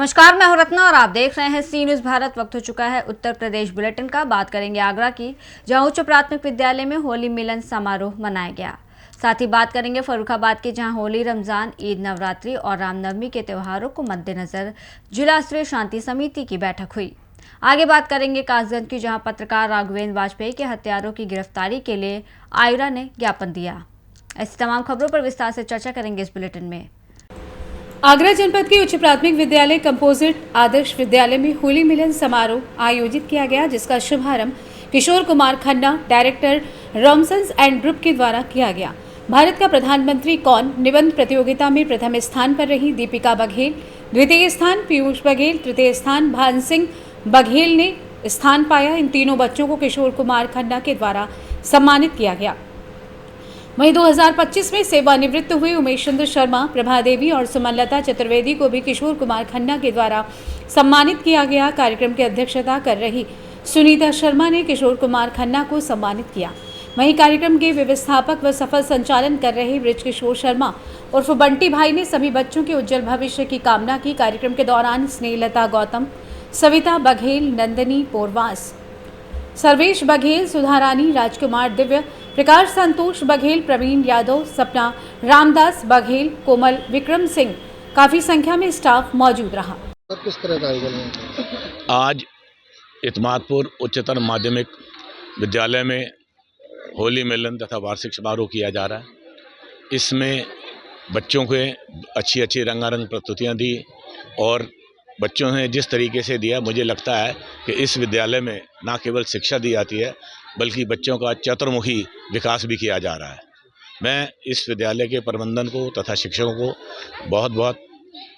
नमस्कार, मैं हूं रत्ना और आप देख रहे हैं सी न्यूज भारत। वक्त हो चुका है उत्तर प्रदेश बुलेटिन का। बात करेंगे आगरा की, जहां उच्च प्राथमिक विद्यालय में होली मिलन समारोह मनाया गया। साथ ही बात करेंगे फर्रुखाबाद की, जहां होली, रमजान, ईद, नवरात्रि और रामनवमी के त्योहारों को मद्देनजर जिला स्तरीय शांति समिति की बैठक हुई। आगे बात करेंगे कासगंज की, जहां पत्रकार राघवेंद्र वाजपेयी के हत्यारों की गिरफ्तारी के लिए आयरा ने ज्ञापन दिया। ऐसी तमाम खबरों पर विस्तार से चर्चा करेंगे इस बुलेटिन में। आगरा जनपद के उच्च प्राथमिक विद्यालय कंपोजिट आदर्श विद्यालय में होली मिलन समारोह आयोजित किया गया, जिसका शुभारंभ Kishore Kumar Khanna, director Romsons and group के द्वारा किया गया। भारत का प्रधानमंत्री कौन निबंध प्रतियोगिता में प्रथम स्थान पर रही दीपिका बघेल, द्वितीय स्थान पीयूष बघेल, तृतीय स्थान भान सिंह बघेल ने स्थान पाया। इन तीनों बच्चों को किशोर कुमार खन्ना के द्वारा सम्मानित किया गया। वहीं 2025 में सेवानिवृत्त हुए उमेश चंद्र शर्मा, प्रभा देवी और सुमनलता चतुर्वेदी को भी किशोर कुमार खन्ना के द्वारा सम्मानित किया गया। कार्यक्रम की अध्यक्षता कर रही सुनीता शर्मा ने किशोर कुमार खन्ना को सम्मानित किया। वहीं कार्यक्रम के व्यवस्थापक व सफल संचालन कर रहे ब्रिज किशोर शर्मा उर्फ बंटी भाई ने सभी बच्चों के उज्जवल भविष्य की कामना की। कार्यक्रम के दौरान स्नेहलता गौतम, सविता बघेल, नंदनी पोरवास, सर्वेश बघेल, सुधारानी, राजकुमार दिव्य, प्रकाश संतोष बघेल, प्रवीण यादव, सपना रामदास बघेल, कोमल विक्रम सिंह, काफी संख्या में स्टाफ मौजूद रहा। किस तरह का आयोजन? आज इत्मादपुर उच्चतर माध्यमिक विद्यालय में होली मिलन तथा वार्षिक समारोह किया जा रहा है। इसमें बच्चों के अच्छी रंगारंग प्रस्तुतियाँ दी और बच्चों ने जिस तरीके से दिया, मुझे लगता है कि इस विद्यालय में न केवल शिक्षा दी जाती है बल्कि बच्चों का चतुर्मुखी विकास भी किया जा रहा है। मैं इस विद्यालय के प्रबंधन को तथा शिक्षकों को बहुत बहुत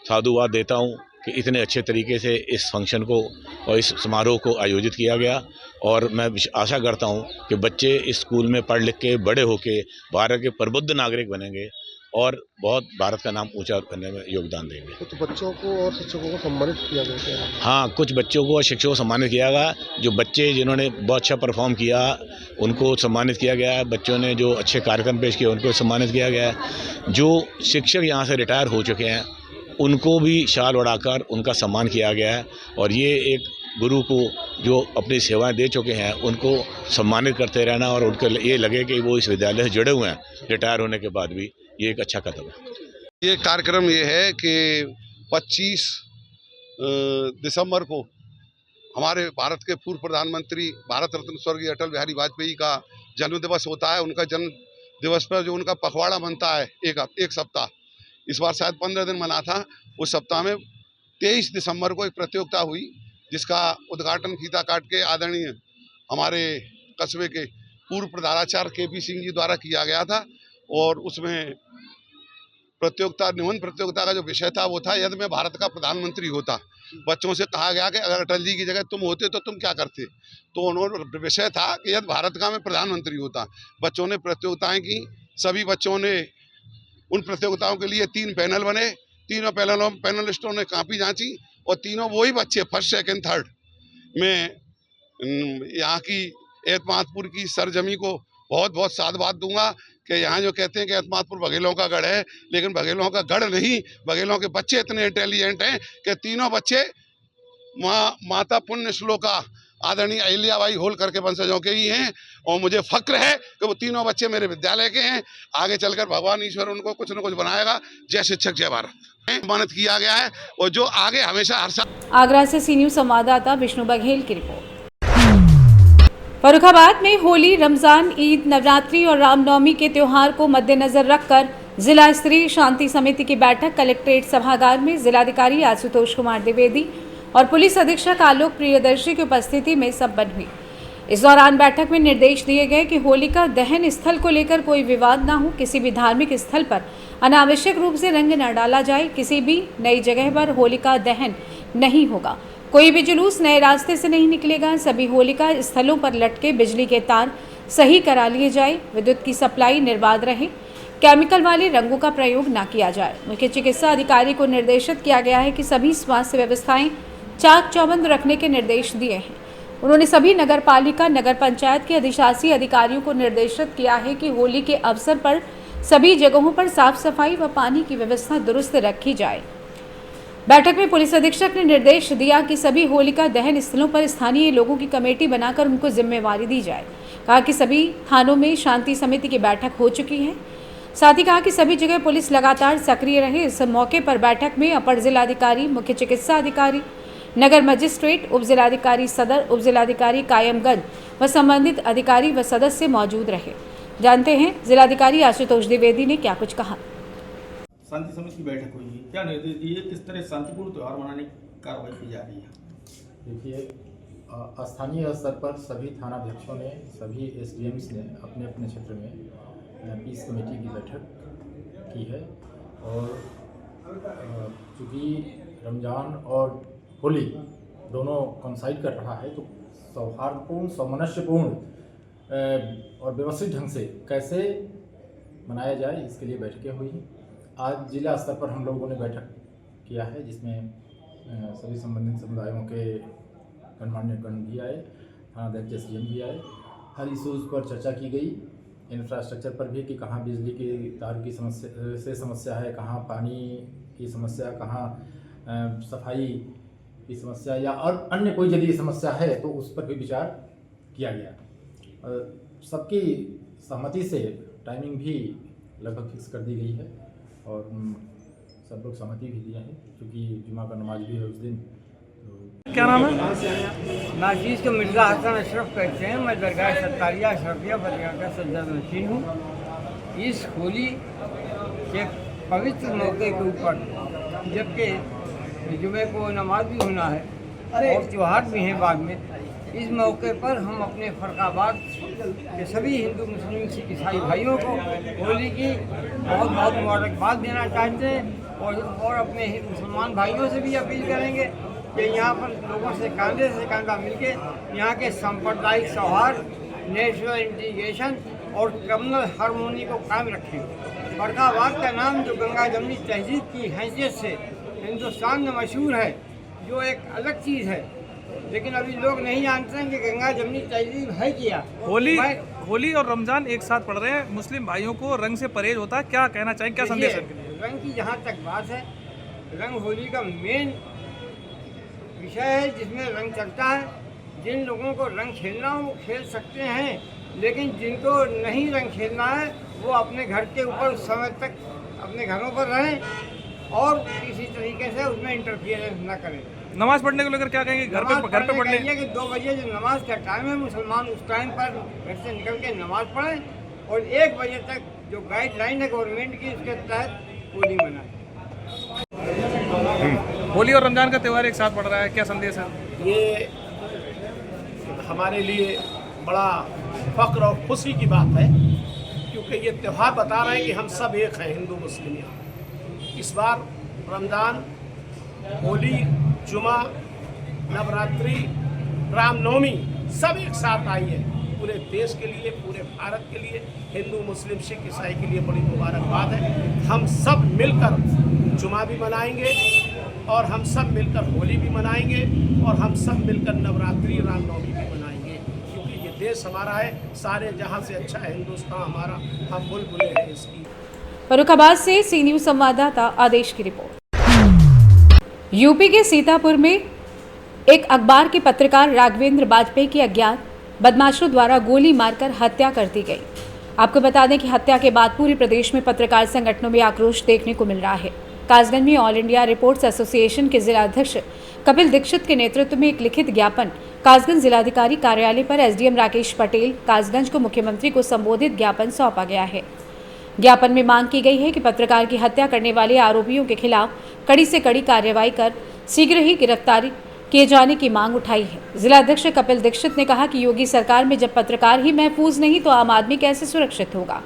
साधुवाद देता हूं कि इतने अच्छे तरीके से इस फंक्शन को और इस समारोह को आयोजित किया गया। और मैं आशा करता हूं कि बच्चे इस स्कूल में पढ़ लिख के बड़े होकर भारत के प्रबुद्ध नागरिक बनेंगे और बहुत भारत का नाम ऊंचा करने में योगदान देंगे। कुछ बच्चों को और शिक्षकों को सम्मानित किया गया। हाँ, कुछ बच्चों को और शिक्षकों को सम्मानित किया गया। जो बच्चे जिन्होंने बहुत अच्छा परफॉर्म किया उनको सम्मानित किया गया है। बच्चों ने जो अच्छे कार्यक्रम पेश किए उनको सम्मानित किया गया है। जो शिक्षक यहाँ से रिटायर हो चुके हैं उनको भी शाल उड़ाकर उनका सम्मान किया गया है। और ये एक गुरु को जो अपनी सेवाएं दे चुके हैं उनको सम्मानित करते रहना और उनको ये लगे कि वो इस विद्यालय से जुड़े हुए हैं रिटायर होने के बाद भी, ये एक अच्छा कदम है। ये कार्यक्रम ये है कि 25 दिसंबर को हमारे भारत के पूर्व प्रधानमंत्री भारत रत्न स्वर्गीय अटल बिहारी वाजपेयी का जन्म दिवस होता है। उनका जन्म दिवस पर जो उनका पखवाड़ा बनता है एक सप्ताह, इस बार शायद 15 दिन मना था। उस सप्ताह में 23 दिसंबर को एक प्रतियोगिता हुई जिसका उद्घाटन फीता काट के आदरणीय हमारे कस्बे के पूर्व प्रधानाचार्य KP सिंह जी द्वारा किया गया था। और उसमें प्रतियोगिता, निबंध प्रतियोगिता का जो विषय था वो था, यदि मैं भारत का प्रधानमंत्री होता। बच्चों से कहा गया कि अगर अटल जी की जगह तुम होते तो तुम क्या करते। तो उन्होंने विषय था कि यदि भारत का मैं प्रधानमंत्री होता। बच्चों ने प्रतियोगिताएं की। सभी बच्चों ने उन प्रतियोगिताओं के लिए 3 पैनल बने। तीनों पैनलिस्टों ने कॉपी जांची और तीनों वही बच्चे फर्स्ट, सेकंड, थर्ड में यहाँ की एतमादपुर की सरजमी को बहुत बहुत साधुवाद दूंगा कि यहाँ जो कहते हैं कि एतमादपुर बघेलों का गढ़ है, लेकिन बघेलों का गढ़ नहीं, बघेलों के बच्चे इतने इंटेलिजेंट हैं कि तीनों बच्चे माता पुण्य श्लोका आदरणीय अहिल्याबाई होलकर के वंशजों के ही हैं। और मुझे फक्र है कि वो तीनों बच्चे मेरे विद्यालय के हैं। आगे चलकर भगवान ईश्वर उनको कुछ न कुछ बनाएगा। जय शिक्षक, जय भारत। सम्मानित किया गया है और जो आगे हमेशा हर साल। आगरा से सी न्यूज संवाददाता विष्णु बघेल की रिपोर्ट। फर्रुखाबाद में होली, रमजान, ईद, नवरात्रि और रामनवमी के त्योहार को मद्देनजर रखकर जिला स्तरीय शांति समिति की बैठक कलेक्ट्रेट सभागार में जिलाधिकारी आशुतोष कुमार द्विवेदी और पुलिस अधीक्षक आलोक प्रियदर्शी की उपस्थिति में संपन्न हुई। इस दौरान बैठक में निर्देश दिए गए कि होलिका दहन स्थल को लेकर कोई विवाद न हो। किसी भी धार्मिक स्थल पर अनावश्यक रूप से रंग न डाला जाए। किसी भी नई जगह पर होलिका दहन नहीं होगा। कोई भी जुलूस नए रास्ते से नहीं निकलेगा। सभी होलिका स्थलों पर लटके बिजली के तार सही करा लिए जाए। विद्युत की सप्लाई निर्बाध रहे। केमिकल वाले रंगों का प्रयोग न किया जाए। मुख्य चिकित्सा अधिकारी को निर्देशित किया गया है कि सभी स्वास्थ्य व्यवस्थाएं चाक चौबंद रखने के निर्देश दिए हैं। उन्होंने सभी नगर पालिका, नगर पंचायत के अधिशासी अधिकारियों को निर्देशित किया है कि होली के अवसर पर सभी जगहों पर साफ सफाई व पानी की व्यवस्था दुरुस्त रखी जाए। बैठक में पुलिस अधीक्षक ने निर्देश दिया कि सभी होलिका दहन स्थलों पर स्थानीय लोगों की कमेटी बनाकर उनको जिम्मेवारी दी जाए। कहा कि सभी थानों में शांति समिति की बैठक हो चुकी है। साथ ही कहा कि सभी जगह पुलिस लगातार सक्रिय रहे। इस मौके पर बैठक में अपर जिलाधिकारी, मुख्य चिकित्सा अधिकारी, नगर मजिस्ट्रेट, उप जिलाधिकारी सदर, उप जिलाधिकारी कायमगंज व संबंधित अधिकारी व सदस्य मौजूद रहे। जानते हैं जिलाधिकारी आशुतोष द्विवेदी ने क्या कुछ कहा। शांति समिति की बैठक हुई है, क्या निर्देश दिए, किस तरह शांतिपूर्ण त्यौहार मनाने की कार्रवाई की जा रही है? देखिए, स्थानीय स्तर पर सभी थानाध्यक्षों ने, सभी एसडीएम्स ने अपने अपने क्षेत्र में पीस कमेटी की बैठक की है। और चूँकि रमज़ान और होली दोनों कोइंसाइड कर रहा है, तो सौहार्दपूर्ण, सामंजस्यपूर्ण और व्यवस्थित ढंग से कैसे मनाया जाए, इसके लिए बैठकें हुई हैं। आज जिला स्तर पर हम लोगों ने बैठक किया है, जिसमें सभी संबंधित समुदायों के गणमान्य गण भी आए, थानाध्यक्ष एसडीएम भी आए। हर इशूज़ पर चर्चा की गई, इंफ्रास्ट्रक्चर पर भी कि कहाँ बिजली की तार की समस्या है, कहाँ पानी की समस्या, कहाँ सफाई की समस्या या और अन्य कोई यदि समस्या है तो उस पर भी विचार किया गया। सबकी सहमति से टाइमिंग भी लगभग फिक्स कर दी गई है और सब लोग सहमति भी दिए हैं, क्योंकि जुमा का नमाज भी है उस दिन। क्या नाम है? नाजीज़ को मिर्ज़ा हसन अशरफ कहते हैं। मैं दरगाह सत्तारिया अशरफिया फतेहगढ़ का सदर-ए-नशीन हूँ। इस होली के पवित्र मौके के ऊपर, जबकि जुमे को नमाज भी होना है और त्यौहार भी हैं बाद में, इस मौके पर हम अपने फरकाबाद के सभी हिंदू, मुस्लिम, सिख, ईसाई भाइयों को होली की बहुत बहुत मुबारकबाद देना चाहते हैं और अपने मुसलमान भाइयों से भी अपील करेंगे कि यहाँ पर लोगों से कांधा मिलके यहाँ के सांप्रदायिक सौहार्द, नेशनल इंटीग्रेशन और कम्युनल हारमोनी को कायम रखें। फरकाबाद का नाम जो गंगा जमनी तहजीब की हैसियत से हिंदुस्तान में मशहूर है, जो एक अलग चीज़ है, लेकिन अभी लोग नहीं जानते हैं कि गंगा जमनी तहजीब है क्या। होली और रमज़ान एक साथ पड़ रहे हैं, मुस्लिम भाइयों को रंग से परहेज होता है, क्या कहना चाहेंगे, क्या संदेश है? रंग की जहाँ तक बात है, रंग होली का मेन विषय है जिसमें रंग चलता है। जिन लोगों को रंग खेलना हो वो खेल सकते हैं, लेकिन जिनको नहीं रंग खेलना है वो अपने घर के ऊपर उस समय तक अपने घरों पर रहें और किसी तरीके से उसमें इंटरफियरेंस न करें। नमाज पढ़ने को लेकर क्या कहेंगे? घर पे पढ़ने कि 2 बजे जो नमाज का टाइम है, मुसलमान उस टाइम पर घर से निकल के नमाज पढ़ें और 1 बजे तक जो गाइडलाइन है गवर्नमेंट की, उसके तहत होली मनाएं। होली और रमज़ान का त्यौहार एक साथ पड़ रहा है, क्या संदेश है? ये हमारे लिए बड़ा फख्र और खुशी की बात है, क्योंकि ये त्यौहार बता रहे हैं कि हम सब एक हैं, हिंदू मुस्लिम। यहाँ इस बार रमज़ान, होली, जुमा, नवरात्रि, रामनवमी सब एक साथ आई है। पूरे देश के लिए, पूरे भारत के लिए, हिंदू, मुस्लिम, सिख, ईसाई के लिए बड़ी मुबारकबाद है। हम सब मिलकर जुमा भी मनाएंगे और हम सब मिलकर होली भी मनाएंगे और हम सब मिलकर नवरात्रि, रामनवमी भी मनाएंगे, क्योंकि ये देश हमारा है, सारे जहां से अच्छा है हिंदुस्तान हमारा, हम बुलबुलें हैं इसकी। फर्रुखाबाद से सी न्यूज़ संवाददाता आदेश की रिपोर्ट। यूपी के सीतापुर में एक अखबार के पत्रकार राघवेंद्र बाजपेयी की अज्ञात बदमाशों द्वारा गोली मारकर हत्या कर दी गई। आपको बता दें कि हत्या के बाद पूरे प्रदेश में पत्रकार संगठनों में आक्रोश देखने को मिल रहा है। कासगंज में ऑल इंडिया रिपोर्टर्स एसोसिएशन के जिलाध्यक्ष कपिल दीक्षित के नेतृत्व में एक लिखित ज्ञापन कासगंज जिलाधिकारी कार्यालय पर एसडीएम राकेश पटेल कासगंज को मुख्यमंत्री को संबोधित ज्ञापन सौंपा गया है। ज्ञापन में मांग की गई है कि पत्रकार की हत्या करने वाले आरोपियों के खिलाफ कड़ी से कड़ी कार्रवाई कर शीघ्र ही गिरफ्तारी किए जाने की मांग उठाई है। जिलाध्यक्ष कपिल दीक्षित ने कहा कि योगी सरकार में जब पत्रकार ही महफूज नहीं तो आम आदमी कैसे सुरक्षित होगा।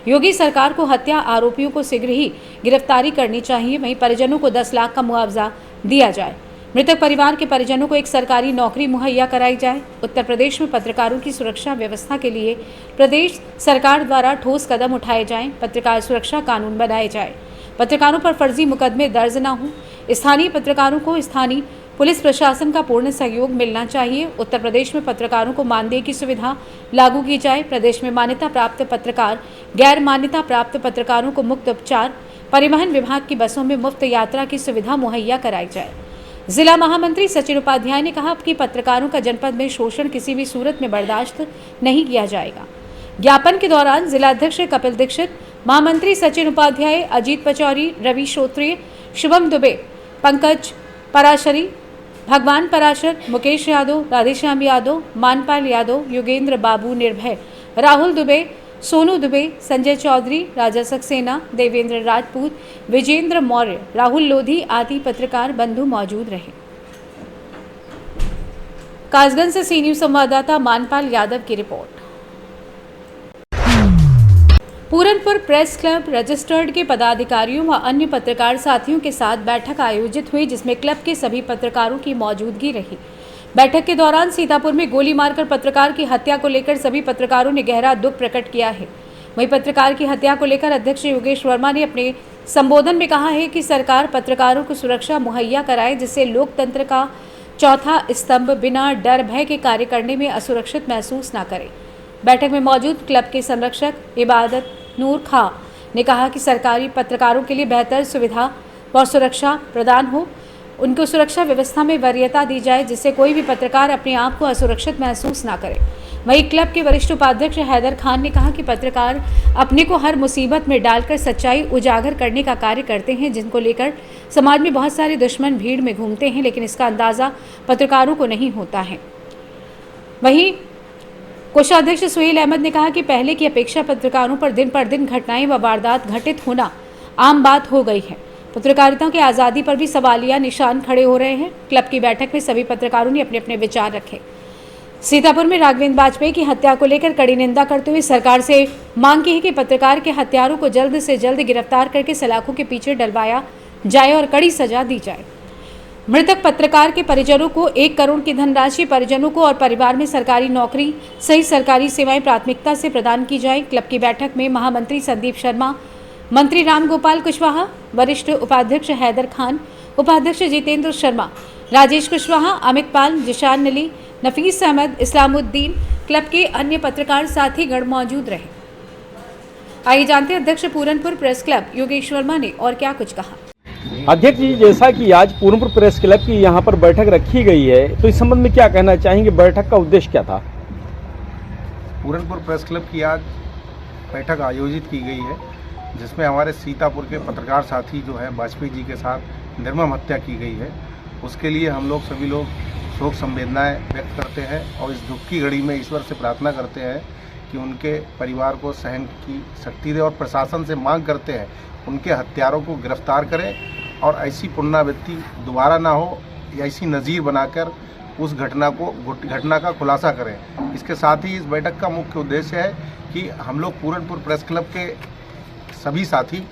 योगी सरकार को हत्या आरोपियों को शीघ्र ही गिरफ्तारी करनी चाहिए। वहीं परिजनों को 10 लाख का मुआवजा दिया जाए। मृतक परिवार के परिजनों को एक सरकारी नौकरी मुहैया कराई जाए। उत्तर प्रदेश में पत्रकारों की सुरक्षा व्यवस्था के लिए प्रदेश सरकार द्वारा ठोस कदम उठाए जाएं। पत्रकार सुरक्षा कानून बनाए जाए। पत्रकारों पर फर्जी मुकदमे दर्ज न हों। स्थानीय पत्रकारों को स्थानीय पुलिस प्रशासन का पूर्ण सहयोग मिलना चाहिए। उत्तर प्रदेश में पत्रकारों को मानदेय की सुविधा लागू की जाए। प्रदेश में मान्यता प्राप्त पत्रकार, गैर मान्यता प्राप्त पत्रकारों को मुक्त उपचार, परिवहन विभाग की बसों में मुफ्त यात्रा की सुविधा मुहैया कराई जाए। जिला महामंत्री सचिन उपाध्याय ने कहा कि पत्रकारों का जनपद में शोषण किसी भी सूरत में बर्दाश्त नहीं किया जाएगा। ज्ञापन के दौरान जिला अध्यक्ष कपिल दीक्षित, महामंत्री सचिन उपाध्याय, अजीत पचौरी, रवि श्रोत्रिय, शुभम दुबे, पंकज पराशरी, भगवान पराशर, मुकेश यादव, राधेश्याम यादव, मानपाल यादव, योगेंद्र बाबू निर्भय, राहुल दुबे, सोनू दुबे, संजय चौधरी, राजा सक्सेना, देवेंद्र राजपूत, विजेंद्र मौर्य, राहुल लोधी आदि पत्रकार बंधु मौजूद रहे। कासगंज से सी न्यूज संवाददाता मानपाल यादव की report. Puranpur press club registered के पदाधिकारियों व अन्य पत्रकार साथियों के साथ बैठक आयोजित हुई, जिसमें क्लब के सभी पत्रकारों की मौजूदगी रही। बैठक के दौरान सीतापुर में गोली मारकर पत्रकार की हत्या को लेकर सभी पत्रकारों ने गहरा दुख प्रकट किया है। वहीं पत्रकार की हत्या को लेकर अध्यक्ष योगेश वर्मा ने अपने संबोधन में कहा है कि सरकार पत्रकारों को सुरक्षा मुहैया कराए, जिससे लोकतंत्र का चौथा स्तंभ बिना डर भय के कार्य करने में असुरक्षित महसूस न करे। बैठक में मौजूद क्लब के संरक्षक इबादत नूर खां ने कहा कि सरकारी पत्रकारों के लिए बेहतर सुविधा और सुरक्षा प्रदान हो, उनको सुरक्षा व्यवस्था में वरीयता दी जाए, जिससे कोई भी पत्रकार अपने आप को असुरक्षित महसूस ना करे। वहीं क्लब के वरिष्ठ उपाध्यक्ष हैदर खान ने कहा कि पत्रकार अपने को हर मुसीबत में डालकर सच्चाई उजागर करने का कार्य करते हैं, जिनको लेकर समाज में बहुत सारे दुश्मन भीड़ में घूमते हैं, लेकिन इसका अंदाजा पत्रकारों को नहीं होता है। वहीं कोषाध्यक्ष सुहेल अहमद ने कहा कि पहले की अपेक्षा पत्रकारों पर दिन घटनाएं व वारदात घटित होना आम बात हो गई है। पत्रकारिता की आज़ादी पर भी सवालिया निशान खड़े हो रहे हैं। क्लब की बैठक में सभी पत्रकारों ने अपने अपने विचार रखे। सीतापुर में राघवेंद्र वाजपेयी की हत्या को लेकर कड़ी निंदा करते हुए सरकार से मांग की है कि पत्रकार के हत्यारों को जल्द से जल्द गिरफ्तार करके सलाखों के पीछे डलवाया जाए और कड़ी सजा दी जाए। मृतक पत्रकार के परिजनों को 1 करोड़ की धनराशि परिजनों को और परिवार में सरकारी नौकरी सहित सरकारी सेवाएं प्राथमिकता से प्रदान की जाए। क्लब की बैठक में महामंत्री संदीप शर्मा, मंत्री रामगोपाल कुशवाहा, वरिष्ठ उपाध्यक्ष हैदर खान, उपाध्यक्ष जितेंद्र शर्मा, राजेश कुशवाहा, अमित पाल, जिशान अली, नफीस अहमद, इस्लामुद्दीन, क्लब के अन्य पत्रकार साथीगण मौजूद रहे। आइए जानते हैं अध्यक्ष पूरनपुर प्रेस क्लब योगेश वर्मा ने और क्या कुछ कहा। अध्यक्ष जी, जैसा कि आज पूरनपुर प्रेस क्लब की यहाँ पर बैठक रखी गई है, तो इस संबंध में क्या कहना चाहेंगे? बैठक का उद्देश्य क्या था? पूरनपुर प्रेस क्लब की आज बैठक आयोजित की गई है, जिसमें हमारे सीतापुर के पत्रकार साथी जो है वाजपेयी जी के साथ निर्मम हत्या की गई है, उसके लिए हम लोग सभी लोग शोक संवेदनाएं व्यक्त करते हैं और इस दुख की घड़ी में ईश्वर से प्रार्थना करते हैं कि उनके परिवार को सहन की शक्ति दे और प्रशासन से मांग करते हैं उनके हत्यारों को गिरफ्तार करें और ऐसी पुनरावृत्ति दोबारा ना हो, ऐसी नज़ीर बनाकर उस घटना का खुलासा करें। इसके साथ ही इस बैठक का मुख्य उद्देश्य है कि हम लोग पूरनपुर प्रेस क्लब के सभी साथी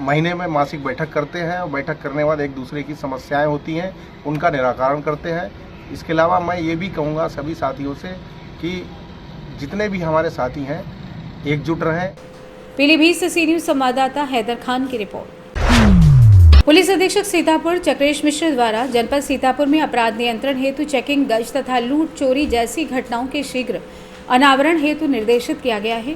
महीने में मासिक बैठक करते हैं और बैठक करने के बाद एक दूसरे की समस्याएं होती हैं उनका निराकरण करते हैं। इसके अलावा मैं ये भी कहूँगा सभी साथियों से कि जितने भी हमारे साथी हैं एकजुट रहें। पीलीभीत से सी न्यूज संवाददाता हैदर खान की रिपोर्ट। पुलिस अधीक्षक सीतापुर चक्रेश मिश्र द्वारा जनपद सीतापुर में अपराध नियंत्रण हेतु चेकिंग, गश्त तथा लूट चोरी जैसी घटनाओं के शीघ्र अनावरण हेतु निर्देशित किया गया है।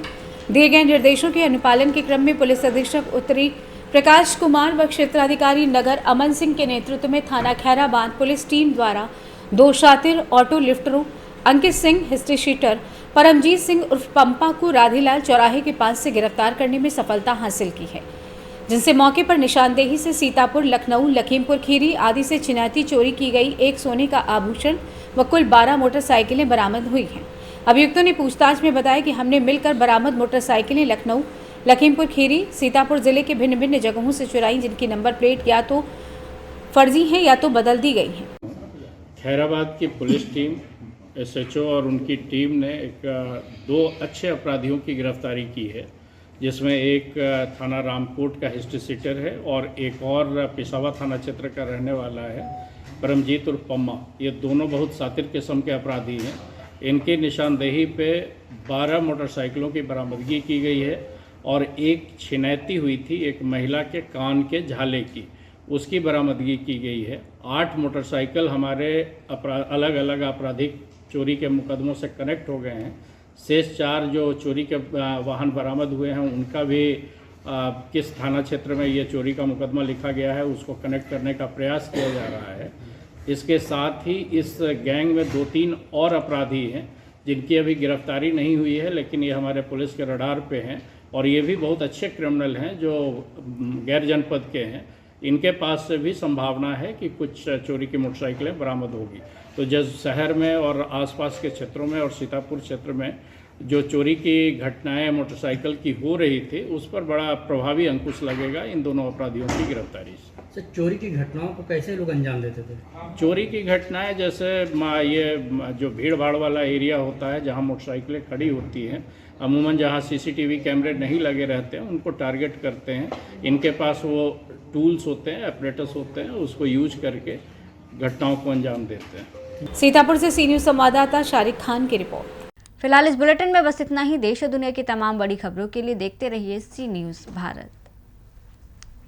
दिए गए निर्देशों के अनुपालन के क्रम में पुलिस अधीक्षक उत्तरी प्रकाश कुमार व क्षेत्राधिकारी नगर अमन सिंह के नेतृत्व में थाना खैराबाद पुलिस टीम द्वारा 2 शातिर auto लिफ्टरों Ankit Singh history sheeter, Paramjit Singh उर्फ पंपा को राधीलाल चौराहे के पास से गिरफ्तार करने में सफलता हासिल की है, जिनसे मौके पर निशानदेही से सीतापुर, लखनऊ, लखीमपुर खीरी आदि से चिनाती चोरी की गई 1 सोने का आभूषण व कुल 12 मोटरसाइकिलें बरामद हुई हैं। अभियुक्तों ने पूछताछ में बताया कि हमने मिलकर बरामद मोटरसाइकिलें लखनऊ, लखीमपुर खीरी, सीतापुर जिले के भिन्न भिन्न जगहों से चुराई, जिनकी नंबर प्लेट या तो फर्जी हैं या तो बदल दी गई हैं। खैराबाद की पुलिस टीम, SHO और उनकी टीम ने 2 अच्छे अपराधियों की गिरफ्तारी की है, जिसमें एक थाना रामकोट का हिस्ट्री सीटर है और एक और पिसावा थाना क्षेत्र का रहने वाला है परमजीत और पम्मा। ये दोनों बहुत सातिर किस्म के अपराधी हैं। इनकी निशानदेही पे 12 मोटरसाइकिलों की बरामदगी की गई है और एक छिनैती हुई थी एक महिला के कान के झाले की, उसकी बरामदगी की गई है। 8 मोटरसाइकिल हमारे अलग अलग आपराधिक चोरी के मुकदमों से कनेक्ट हो गए हैं। शेष 4 जो चोरी के वाहन बरामद हुए हैं उनका भी किस थाना क्षेत्र में ये चोरी का मुकदमा लिखा गया है उसको कनेक्ट करने का प्रयास किया जा रहा है। इसके साथ ही इस गैंग में 2-3 और अपराधी हैं जिनकी अभी गिरफ्तारी नहीं हुई है, लेकिन ये हमारे पुलिस के रडार पे हैं और ये भी बहुत अच्छे क्रिमिनल हैं जो गैर जनपद के हैं। इनके पास से भी संभावना है कि कुछ चोरी की मोटरसाइकिलें बरामद होगी। तो जब शहर में और आसपास के क्षेत्रों में और सीतापुर क्षेत्र में जो चोरी की घटनाएं मोटरसाइकिल की हो रही थी उस पर बड़ा प्रभावी अंकुश लगेगा इन दोनों अपराधियों की गिरफ्तारी से। सर, चोरी की घटनाओं को कैसे लोग अंजाम देते थे? चोरी की घटनाएं जैसे ये जो भीड़ भाड़ वाला एरिया होता है जहां मोटरसाइकिलें खड़ी होती हैं, अमूमन जहां सीसीटीवी कैमरे नहीं लगे रहते हैं उनको टारगेट करते हैं। इनके पास वो टूल्स होते हैं, ऑपरेटर्स होते हैं, उसको यूज करके घटनाओं को अंजाम देते हैं। सीतापुर से सी न्यूज़ संवाददाता शारिक खान की रिपोर्ट। फिलहाल इस बुलेटिन में बस इतना ही। देश और दुनिया की तमाम बड़ी खबरों के लिए देखते रहिए सी न्यूज़ भारत।